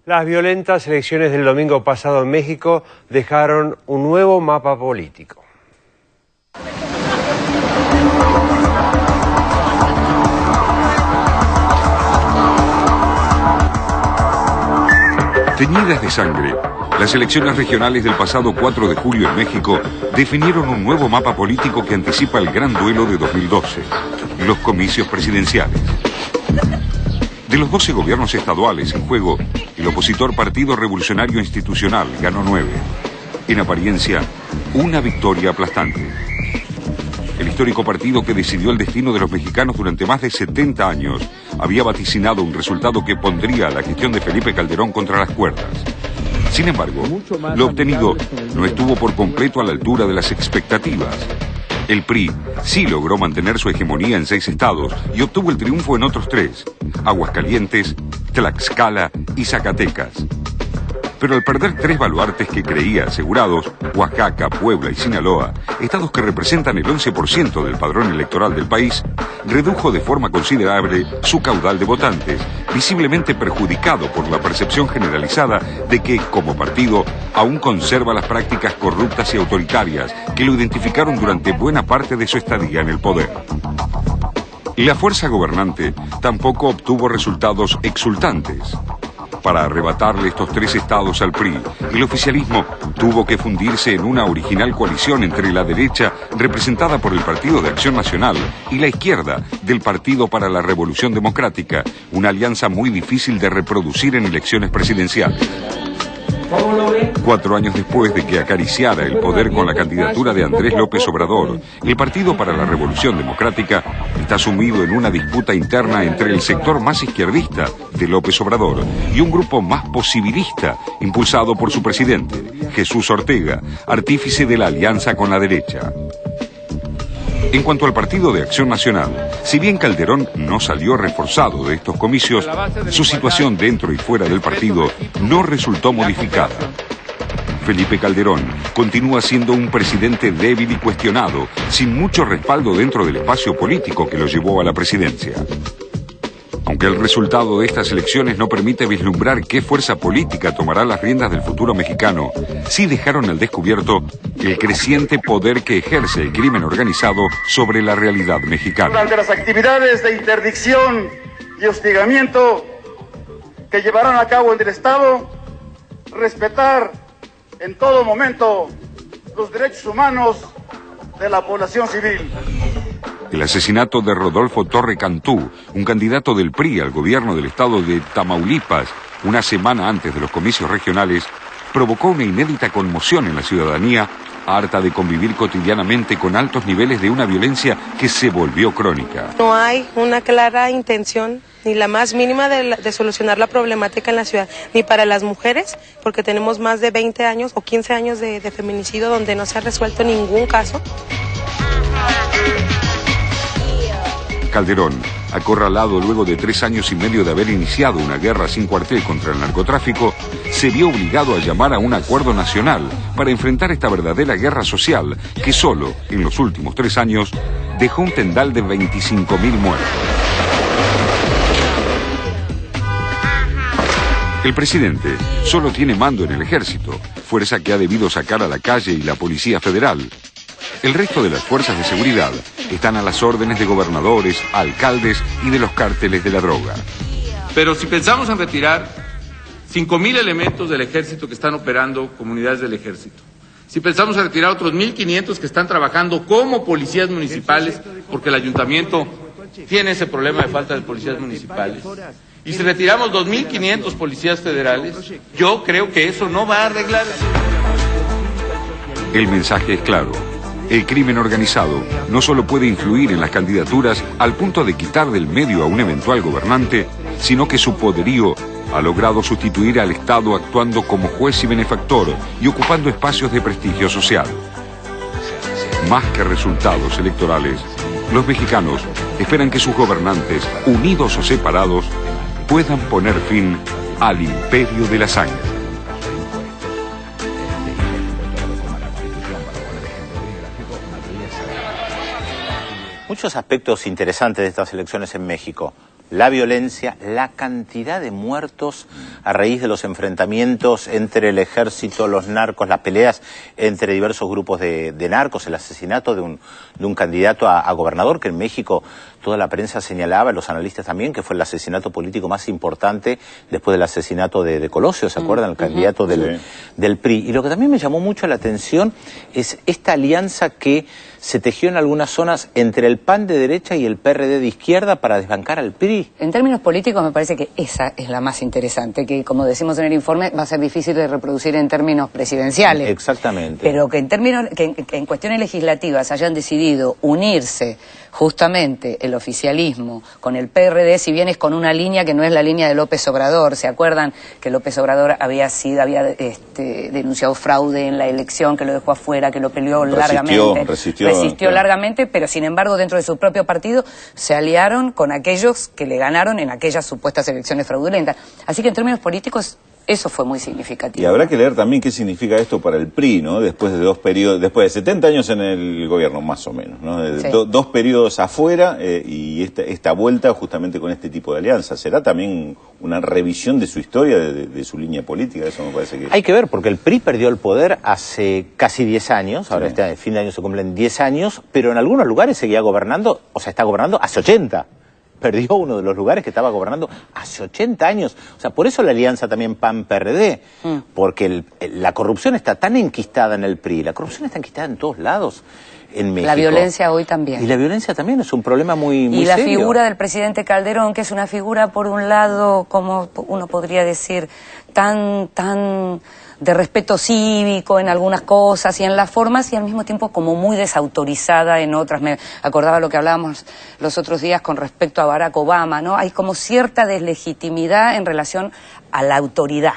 Las violentas elecciones del domingo pasado en México dejaron un nuevo mapa político. Teñidas de sangre, las elecciones regionales del pasado 4 de julio en México definieron un nuevo mapa político que anticipa el gran duelo de 2012, los comicios presidenciales. De los 12 gobiernos estaduales en juego, el opositor Partido Revolucionario Institucional ganó 9. En apariencia, una victoria aplastante. El histórico partido que decidió el destino de los mexicanos durante más de 70 años había vaticinado un resultado que pondría a la gestión de Felipe Calderón contra las cuerdas. Sin embargo, lo obtenido no estuvo por completo a la altura de las expectativas. El PRI sí logró mantener su hegemonía en 6 estados y obtuvo el triunfo en otros 3, Aguascalientes, Tlaxcala y Zacatecas. Pero al perder 3 baluartes que creía asegurados, Oaxaca, Puebla y Sinaloa, estados que representan el 11% del padrón electoral del país, redujo de forma considerable su caudal de votantes, visiblemente perjudicado por la percepción generalizada de que, como partido, aún conserva las prácticas corruptas y autoritarias que lo identificaron durante buena parte de su estadía en el poder. La fuerza gobernante tampoco obtuvo resultados exultantes. Para arrebatarle estos 3 estados al PRI, el oficialismo tuvo que fundirse en una original coalición entre la derecha, representada por el Partido de Acción Nacional, y la izquierda, del Partido para la Revolución Democrática, una alianza muy difícil de reproducir en elecciones presidenciales. 4 años después de que acariciara el poder con la candidatura de Andrés López Obrador, el Partido para la Revolución Democrática está sumido en una disputa interna entre el sector más izquierdista de López Obrador y un grupo más posibilista impulsado por su presidente, Jesús Ortega, artífice de la alianza con la derecha. En cuanto al Partido de Acción Nacional, si bien Calderón no salió reforzado de estos comicios, su situación dentro y fuera del partido no resultó modificada. Felipe Calderón continúa siendo un presidente débil y cuestionado, sin mucho respaldo dentro del espacio político que lo llevó a la presidencia. Aunque el resultado de estas elecciones no permite vislumbrar qué fuerza política tomará las riendas del futuro mexicano, sí dejaron al descubierto el creciente poder que ejerce el crimen organizado sobre la realidad mexicana. Durante las actividades de interdicción y hostigamiento que llevarán a cabo en el Estado, respetar en todo momento los derechos humanos de la población civil. El asesinato de Rodolfo Torre Cantú, un candidato del PRI al gobierno del estado de Tamaulipas, una semana antes de los comicios regionales, provocó una inédita conmoción en la ciudadanía, harta de convivir cotidianamente con altos niveles de una violencia que se volvió crónica. No hay una clara intención, ni la más mínima, de solucionar la problemática en la ciudad, ni para las mujeres, porque tenemos más de 20 años o 15 años de feminicidio donde no se ha resuelto ningún caso. Calderón, acorralado luego de 3 años y medio de haber iniciado una guerra sin cuartel contra el narcotráfico, se vio obligado a llamar a un acuerdo nacional para enfrentar esta verdadera guerra social que solo, en los últimos 3 años, dejó un tendal de 25.000 muertos. El presidente solo tiene mando en el ejército, fuerza que ha debido sacar a la calle y la Policía Federal. El resto de las fuerzas de seguridad están a las órdenes de gobernadores, alcaldes y de los cárteles de la droga. Pero si pensamos en retirar 5.000 elementos del ejército que están operando comunidades del ejército, si pensamos en retirar otros 1.500 que están trabajando como policías municipales, porque el ayuntamiento tiene ese problema de falta de policías municipales, y si retiramos 2.500 policías federales, yo creo que eso no va a arreglar. El mensaje es claro. El crimen organizado no solo puede influir en las candidaturas al punto de quitar del medio a un eventual gobernante, sino que su poderío ha logrado sustituir al Estado actuando como juez y benefactor y ocupando espacios de prestigio social. Más que resultados electorales, los mexicanos esperan que sus gobernantes, unidos o separados, puedan poner fin al imperio de la sangre. Muchos aspectos interesantes de estas elecciones en México. la violencia, la cantidad de muertos a raíz de los enfrentamientos entre el ejército, los narcos, las peleas entre diversos grupos de narcos, el asesinato de un candidato a gobernador, que en México toda la prensa señalaba, los analistas también, que fue el asesinato político más importante después del asesinato de Colosio, ¿se acuerdan? El candidato del PRI. Y lo que también me llamó mucho la atención es esta alianza que se tejió en algunas zonas entre el PAN de derecha y el PRD de izquierda para desbancar al PRI. En términos políticos me parece que esa es la más interesante, que como decimos en el informe va a ser difícil de reproducir en términos presidenciales. Exactamente. Pero que en cuestiones legislativas hayan decidido unirse justamente el oficialismo con el PRD, si bien es con una línea que no es la línea de López Obrador. ¿Se acuerdan que López Obrador había denunciado fraude en la elección, que lo dejó afuera, que lo peleó largamente? Resistió largamente, pero sin embargo dentro de su propio partido se aliaron con aquellos que le ganaron en aquellas supuestas elecciones fraudulentas. Así que en términos políticos eso fue muy significativo. Y habrá que leer también qué significa esto para el PRI, ¿no? Después de después de 70 años en el gobierno, más o menos, ¿no? Sí. Dos periodos afuera y esta vuelta justamente con este tipo de alianzas. ¿Será también una revisión de su historia, de su línea política? Eso me parece que... Hay que ver, porque el PRI perdió el poder hace casi 10 años, ahora este fin de año se cumplen 10 años, pero en algunos lugares seguía gobernando, o sea, está gobernando hace 80. Perdió uno de los lugares que estaba gobernando hace 80 años. O sea, por eso la alianza también PAN-PRD, porque la corrupción está tan enquistada en el PRI, la corrupción está enquistada en todos lados en México. La violencia hoy también. Y la violencia también es un problema muy serio. Y la figura del presidente Calderón, que es una figura, por un lado, como uno podría decir, tan de respeto cívico en algunas cosas y en las formas, y al mismo tiempo como muy desautorizada en otras. Me acordaba lo que hablábamos los otros días con respecto a Barack Obama, ¿no? Hay como cierta deslegitimidad en relación a la autoridad.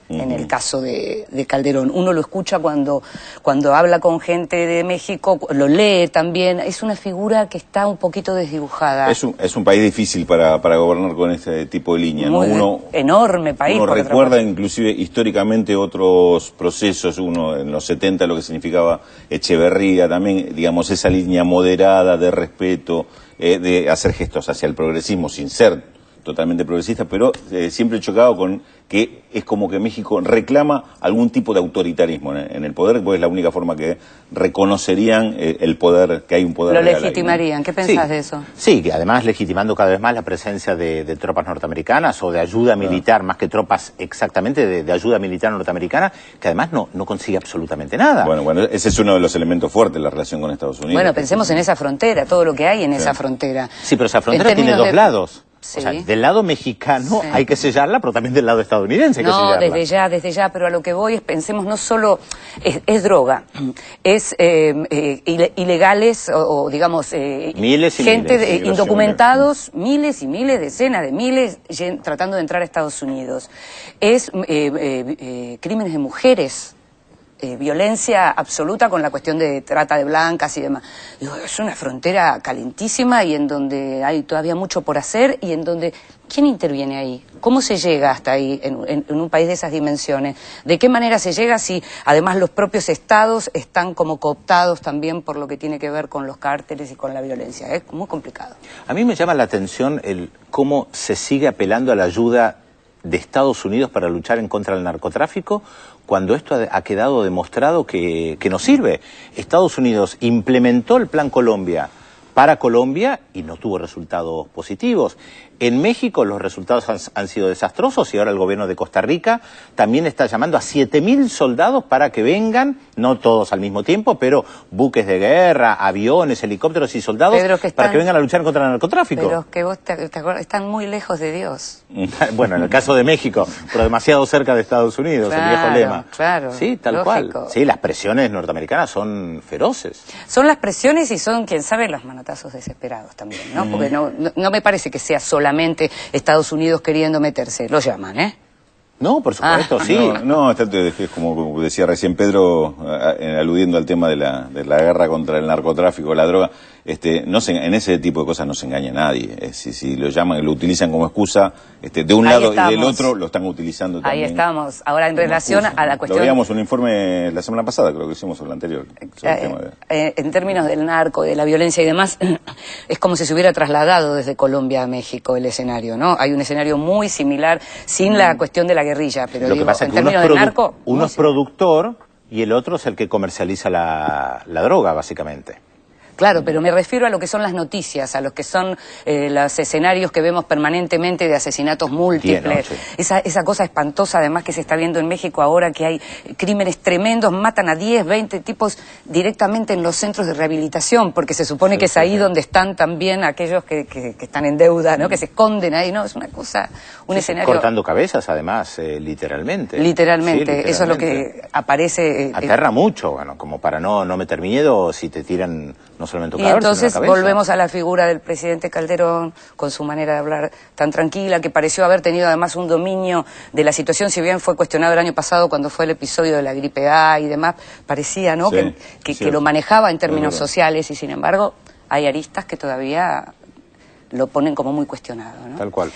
En el caso de Calderón, uno lo escucha cuando habla con gente de México, lo lee también, es una figura que está un poquito desdibujada. Es un país difícil para gobernar con este tipo de línea, ¿no? Enorme país. Uno recuerda inclusive históricamente otros procesos, uno en los 70 lo que significaba Echeverría, también digamos esa línea moderada de respeto, de hacer gestos hacia el progresismo sin ser totalmente progresista, pero siempre chocado con que es como que México reclama algún tipo de autoritarismo en el poder, porque es la única forma que reconocerían el poder, que hay un poder real. Lo legitimarían, ¿no? ¿Qué pensás de eso? Sí, que además legitimando cada vez más la presencia de tropas norteamericanas o de ayuda militar, más que tropas exactamente de ayuda militar norteamericana, que además no consigue absolutamente nada. Bueno, ese es uno de los elementos fuertes, la relación con Estados Unidos. Bueno, pensemos en esa frontera, todo lo que hay en esa frontera. Sí, pero esa frontera tiene dos lados. Sí. O sea, del lado mexicano hay que sellarla, pero también del lado estadounidense hay que sellarla. No, desde ya, pero a lo que voy es, pensemos, no solo es droga, es ilegales o digamos, miles y gente miles, indocumentados, miles y miles, decenas de miles, tratando de entrar a Estados Unidos. Es crímenes de mujeres. Violencia absoluta con la cuestión de trata de blancas y demás. Digo, es una frontera calentísima y en donde hay todavía mucho por hacer y en donde... ¿Quién interviene ahí? ¿Cómo se llega hasta ahí en un país de esas dimensiones? ¿De qué manera se llega si además los propios estados están como cooptados también por lo que tiene que ver con los cárteles y con la violencia? Es muy complicado. A mí me llama la atención cómo se sigue apelando a la ayuda de Estados Unidos para luchar en contra del narcotráfico, cuando esto ha quedado demostrado que no sirve. Estados Unidos implementó el Plan Colombia para Colombia y no tuvo resultados positivos. En México los resultados han sido desastrosos y ahora el gobierno de Costa Rica también está llamando a 7.000 soldados para que vengan, no todos al mismo tiempo, pero buques de guerra, aviones, helicópteros y soldados para que vengan a luchar contra el narcotráfico. Pero que vos te acuerdas, están muy lejos de Dios. Bueno, en el caso de México, pero demasiado cerca de Estados Unidos, el viejo lema. Claro, sí, tal cual. Sí, las presiones norteamericanas son feroces. Son las presiones y son, quién sabe, los manotazos desesperados también, ¿no? Porque no me parece que sea solamente Estados Unidos queriendo meterse. Lo llaman, ¿eh? No, por supuesto, sí. No, es como decía recién Pedro, aludiendo al tema de la guerra contra el narcotráfico, la droga. en ese tipo de cosas no se engaña a nadie. Si lo llaman, lo utilizan como excusa, de un lado y del otro lo están utilizando también. Ahí estamos. Ahora, en relación a la cuestión... Lo veíamos un informe la semana pasada, creo que hicimos sobre el anterior. Sobre el tema en términos del narco, de la violencia y demás, es como si se hubiera trasladado desde Colombia a México el escenario, ¿no? Hay un escenario muy similar, sin la cuestión de la guerrilla, pero lo que pasa en es que términos del narco... uno es productor y el otro es el que comercializa la droga, básicamente. Claro, pero me refiero a lo que son las noticias, a lo que son los escenarios que vemos permanentemente de asesinatos múltiples. Esa cosa espantosa, además, que se está viendo en México ahora, que hay crímenes tremendos, matan a 10, 20 tipos directamente en los centros de rehabilitación, porque se supone que es ahí donde están también aquellos que están en deuda, ¿no? Que se esconden ahí, ¿no? Es una cosa, un escenario... Cortando cabezas, además, literalmente. Literalmente, eso es lo que aparece... Aterra mucho, bueno, como para no meter miedo si te tiran... No solamente un y entonces volvemos a la figura del presidente Calderón, con su manera de hablar tan tranquila, que pareció haber tenido además un dominio de la situación, si bien fue cuestionado el año pasado cuando fue el episodio de la gripe A y demás, parecía, ¿no? Sí, que lo manejaba en términos sociales, y sin embargo hay aristas que todavía lo ponen como muy cuestionado, ¿no? Tal cual.